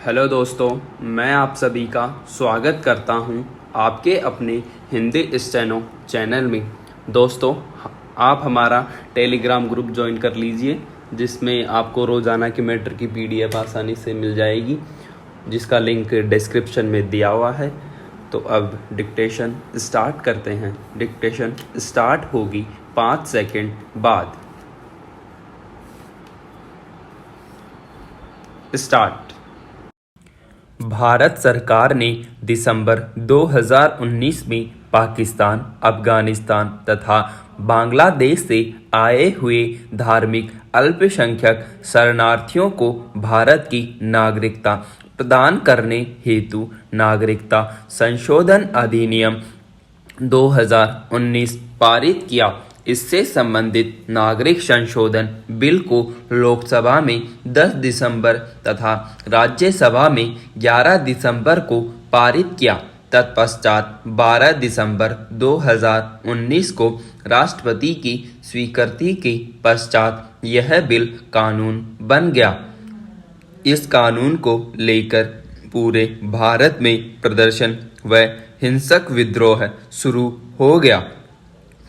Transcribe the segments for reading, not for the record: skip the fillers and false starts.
Hello दोस्तों, मैं आप सभी का स्वागत करता हूं आपके अपने हिंदी स्टेनो चैनल में। दोस्तों, आप हमारा टेलीग्राम ग्रुप ज्वाइन कर लीजिए, जिसमें आपको रोज़ाना की मैटर की पीडीएफ आसानी से मिल जाएगी, जिसका लिंक डिस्क्रिप्शन में दिया हुआ है। तो अब डिक्टेशन स्टार्ट करते हैं। डिक्टेशन स्टार्ट होगी 5 सेकंड बाद। स्टार्ट। भारत सरकार ने दिसंबर 2019 में पाकिस्तान, अफगानिस्तान तथा बांग्लादेश से आए हुए धार्मिक अल्पसंख्यक शरणार्थियों को भारत की नागरिकता प्रदान करने हेतु नागरिकता संशोधन अधिनियम 2019 पारित किया। इससे संबंधित नागरिक संशोधन बिल को लोकसभा में 10 दिसंबर तथा राज्यसभा में 11 दिसंबर को पारित किया। तत्पश्चात 12 दिसंबर 2019 को राष्ट्रपति की स्वीकृति के पश्चात यह बिल कानून बन गया। इस कानून को लेकर पूरे भारत में प्रदर्शन व हिंसक विद्रोह शुरू हो गया,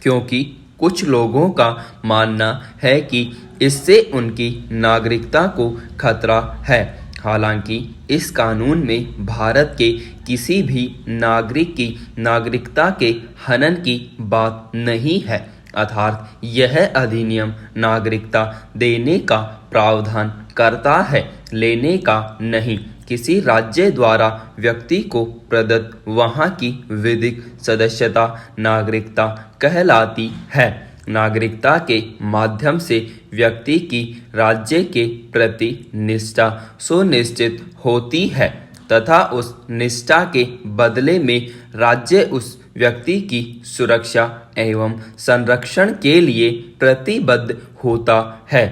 क्योंकि कुछ लोगों का मानना है कि इससे उनकी नागरिकता को खतरा है। हालांकि इस कानून में भारत के किसी भी नागरिक की नागरिकता के हनन की बात नहीं है, अर्थात यह अधिनियम नागरिकता देने का प्रावधान करता है, लेने का नहीं। किसी राज्य द्वारा व्यक्ति को प्रदत्त वहाँ की विधिक सदस्यता नागरिकता कहलाती है। नागरिकता के माध्यम से व्यक्ति की राज्य के प्रति निष्ठा सुनिश्चित होती है तथा उस निष्ठा के बदले में राज्य उस व्यक्ति की सुरक्षा एवं संरक्षण के लिए प्रतिबद्ध होता है।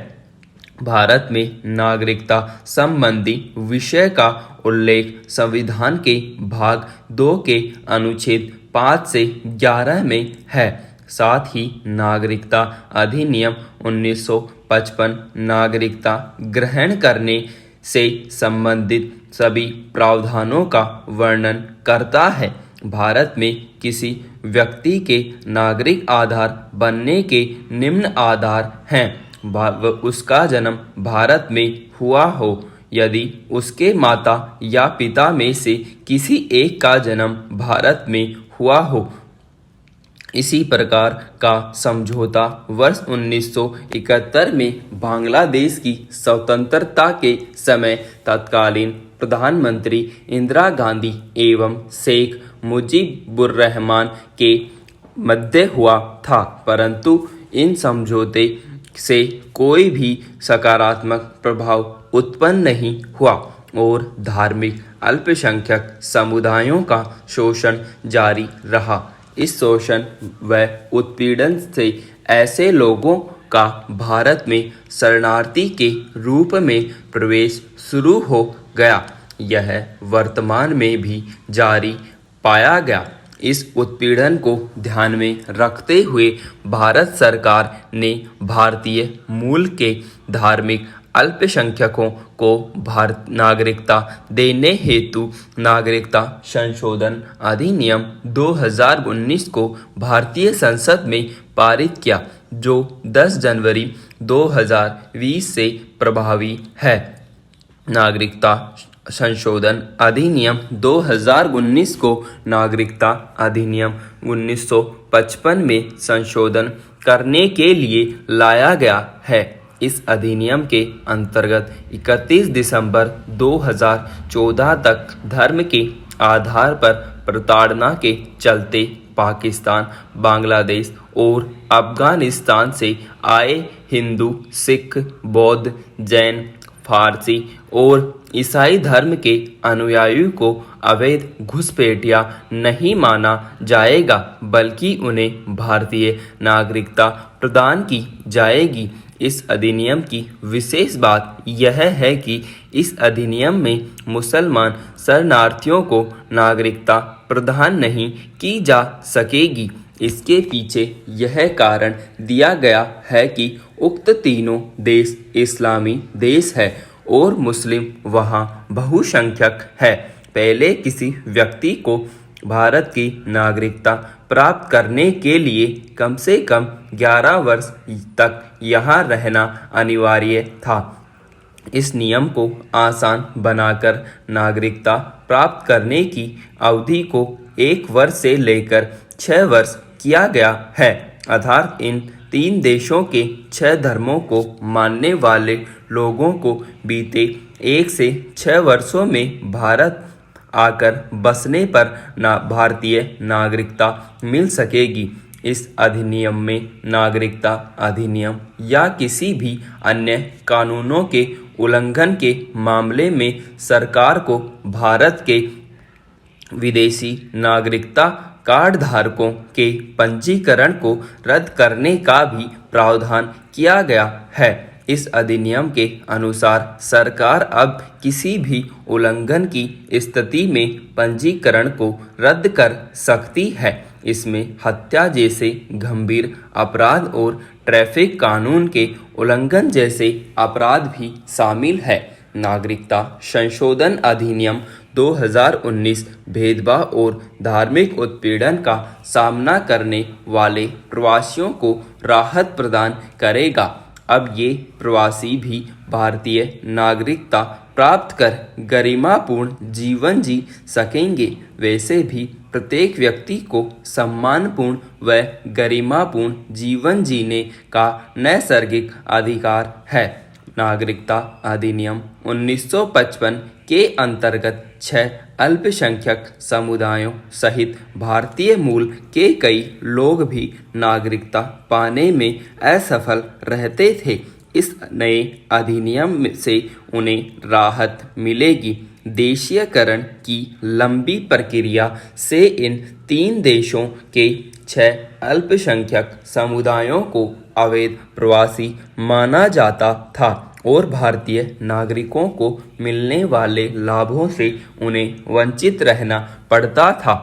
भारत में नागरिकता संबंधी विषय का उल्लेख संविधान के भाग 2 के अनुच्छेद 5 से 11 में है। साथ ही नागरिकता अधिनियम 1955 नागरिकता ग्रहण करने से संबंधित सभी प्रावधानों का वर्णन करता है। भारत में किसी व्यक्ति के नागरिक आधार बनने के निम्न आधार हैं। उसका जन्म भारत में हुआ हो, यदि उसके माता या पिता में से किसी एक का जन्म भारत में हुआ हो। इसी प्रकार का समझौता वर्ष 1971 में बांग्लादेश की स्वतंत्रता के समय तत्कालीन प्रधानमंत्री इंदिरा गांधी एवं शेख मुजीबुर्रहमान के मध्य हुआ था, परंतु इन समझौते से कोई भी सकारात्मक प्रभाव उत्पन्न नहीं हुआ और धार्मिक अल्पसंख्यक समुदायों का शोषण जारी रहा। इस शोषण व उत्पीड़न से ऐसे लोगों का भारत में शरणार्थी के रूप में प्रवेश शुरू हो गया। यह वर्तमान में भी जारी पाया गया। इस उत्पीड़न को ध्यान में रखते हुए भारत सरकार ने भारतीय मूल के धार्मिक अल्पसंख्यकों को भारत नागरिकता देने हेतु नागरिकता संशोधन अधिनियम 2019 को भारतीय संसद में पारित किया, जो 10 जनवरी 2020 से प्रभावी है। नागरिकता संशोधन अधिनियम 2019 को नागरिकता अधिनियम 1955 में संशोधन करने के लिए लाया गया है। इस अधिनियम के अंतर्गत 31 दिसंबर 2014 तक धर्म के आधार पर प्रताड़ना के चलते पाकिस्तान, बांग्लादेश और अफगानिस्तान से आए हिंदू, सिख, बौद्ध, जैन, फारसी और ईसाई धर्म के अनुयायियों को अवैध घुसपैठिया नहीं माना जाएगा, बल्कि उन्हें भारतीय नागरिकता प्रदान की जाएगी। इस अधिनियम की विशेष बात यह है कि इस अधिनियम में मुसलमान शरणार्थियों को नागरिकता प्रदान नहीं की जा सकेगी। इसके पीछे यह कारण दिया गया है कि उक्त तीनों देश इस्लामी देश है और मुस्लिम वहाँ बहुसंख्यक है। पहले किसी व्यक्ति को भारत की नागरिकता प्राप्त करने के लिए कम से कम 11 वर्ष तक यहाँ रहना अनिवार्य था। इस नियम को आसान बनाकर नागरिकता प्राप्त करने की अवधि को 1 वर्ष से लेकर 6 वर्ष किया गया है। अर्थात इन 3 देशों के 6 धर्मों को मानने वाले लोगों को बीते 1 से 6 वर्षों में भारत आकर बसने पर भारतीय नागरिकता मिल सकेगी। इस अधिनियम में नागरिकता अधिनियम या किसी भी अन्य कानूनों के उल्लंघन के मामले में सरकार को भारत के विदेशी नागरिकता कार्ड धारकों के पंजीकरण को रद्द करने का भी प्रावधान किया गया है। इस अधिनियम के अनुसार सरकार अब किसी भी उल्लंघन की स्थिति में पंजीकरण को रद्द कर सकती है। इसमें हत्या जैसे गंभीर अपराध और ट्रैफिक कानून के उल्लंघन जैसे अपराध भी शामिल है। नागरिकता संशोधन अधिनियम 2019 भेदभाव और धार्मिक उत्पीड़न का सामना करने वाले प्रवासियों को राहत प्रदान करेगा। अब ये प्रवासी भी भारतीय नागरिकता प्राप्त कर गरिमापूर्ण जीवन जी सकेंगे। वैसे भी प्रत्येक व्यक्ति को सम्मानपूर्ण व गरिमापूर्ण जीवन जीने का नैसर्गिक अधिकार है। नागरिकता अधिनियम 1955 के अंतर्गत 6 अल्पसंख्यक समुदायों सहित भारतीय मूल के कई लोग भी नागरिकता पाने में असफल रहते थे। इस नए अधिनियम से उन्हें राहत मिलेगी। देशीयकरण की लंबी प्रक्रिया से इन 3 देशों के 6 अल्पसंख्यक समुदायों को अवैध प्रवासी माना जाता था और भारतीय नागरिकों को मिलने वाले लाभों से उन्हें वंचित रहना पड़ता था।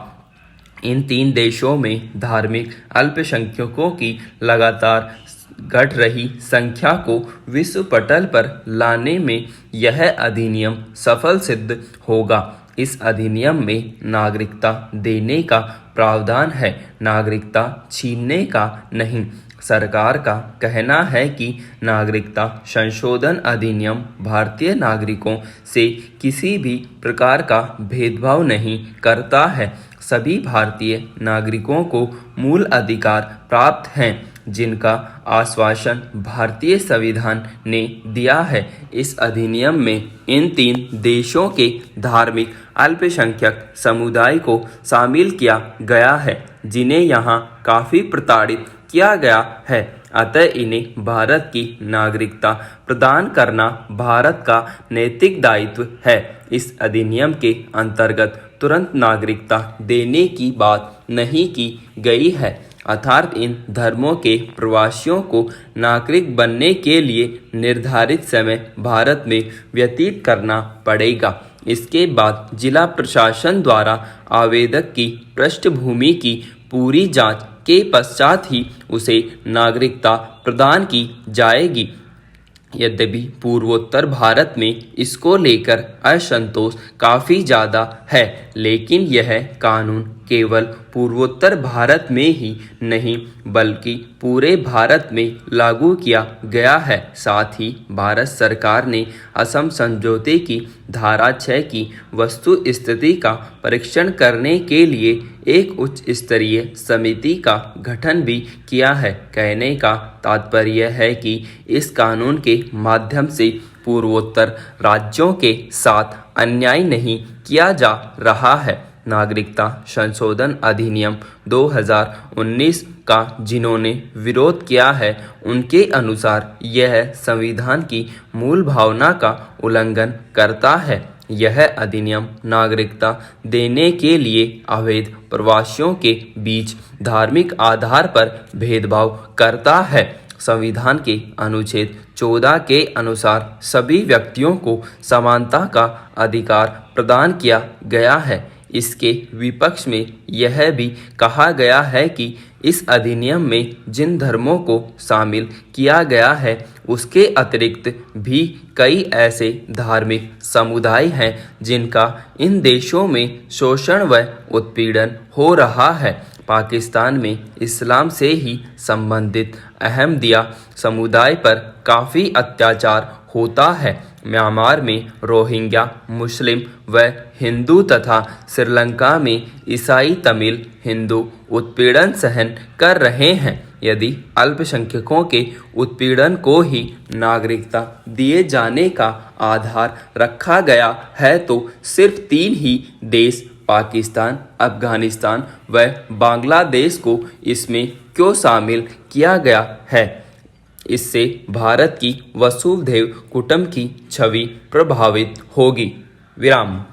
इन 3 देशों में धार्मिक अल्पसंख्यकों की लगातार घट रही संख्या को विश्व पटल पर लाने में यह अधिनियम सफल सिद्ध होगा। इस अधिनियम में नागरिकता देने का प्रावधान है, नागरिकता छीनने का नहीं। सरकार का कहना है कि नागरिकता संशोधन अधिनियम भारतीय नागरिकों से किसी भी प्रकार का भेदभाव नहीं करता है। सभी भारतीय नागरिकों को मूल अधिकार प्राप्त हैं, जिनका आश्वासन भारतीय संविधान ने दिया है। इस अधिनियम में इन 3 देशों के धार्मिक अल्पसंख्यक समुदाय को शामिल किया गया है, जिन्हें यहाँ काफ़ी प्रताड़ित किया गया है। अतः इन्हें भारत की नागरिकता प्रदान करना भारत का नैतिक दायित्व है। इस अधिनियम के अंतर्गत तुरंत नागरिकता देने की बात नहीं की गई है, अर्थात इन धर्मों के प्रवासियों को नागरिक बनने के लिए निर्धारित समय भारत में व्यतीत करना पड़ेगा। इसके बाद जिला प्रशासन द्वारा आवेदक की पृष्ठभूमि की पूरी जांच के पश्चात ही उसे नागरिकता प्रदान की जाएगी। यद्यपि पूर्वोत्तर भारत में इसको लेकर असंतोष काफ़ी ज़्यादा है, लेकिन यह कानून केवल पूर्वोत्तर भारत में ही नहीं बल्कि पूरे भारत में लागू किया गया है। साथ ही भारत सरकार ने असम समझौते की धारा 6 की वस्तु स्थिति का परीक्षण करने के लिए एक उच्च स्तरीय समिति का गठन भी किया है। कहने का तात्पर्य है कि इस कानून के माध्यम से पूर्वोत्तर राज्यों के साथ अन्याय नहीं किया जा रहा है। नागरिकता संशोधन अधिनियम 2019 का जिन्होंने विरोध किया है, उनके अनुसार यह संविधान की मूल भावना का उल्लंघन करता है। यह अधिनियम नागरिकता देने के लिए अवैध प्रवासियों के बीच धार्मिक आधार पर भेदभाव करता है। संविधान के अनुच्छेद 14 के अनुसार सभी व्यक्तियों को समानता का अधिकार प्रदान किया गया है। इसके विपक्ष में यह भी कहा गया है कि इस अधिनियम में जिन धर्मों को शामिल किया गया है उसके अतिरिक्त भी कई ऐसे धार्मिक समुदाय हैं जिनका इन देशों में शोषण व उत्पीड़न हो रहा है। पाकिस्तान में इस्लाम से ही संबंधित अहमदिया समुदाय पर काफ़ी अत्याचार होता है। म्यांमार में रोहिंग्या मुस्लिम व हिंदू तथा श्रीलंका में ईसाई तमिल हिंदू उत्पीड़न सहन कर रहे हैं। यदि अल्पसंख्यकों के उत्पीड़न को ही नागरिकता दिए जाने का आधार रखा गया है तो सिर्फ 3 ही देश पाकिस्तान, अफगानिस्तान व बांग्लादेश को इसमें क्यों शामिल किया गया है। इससे भारत की वसुधैव कुटुंब की छवि प्रभावित होगी। विराम।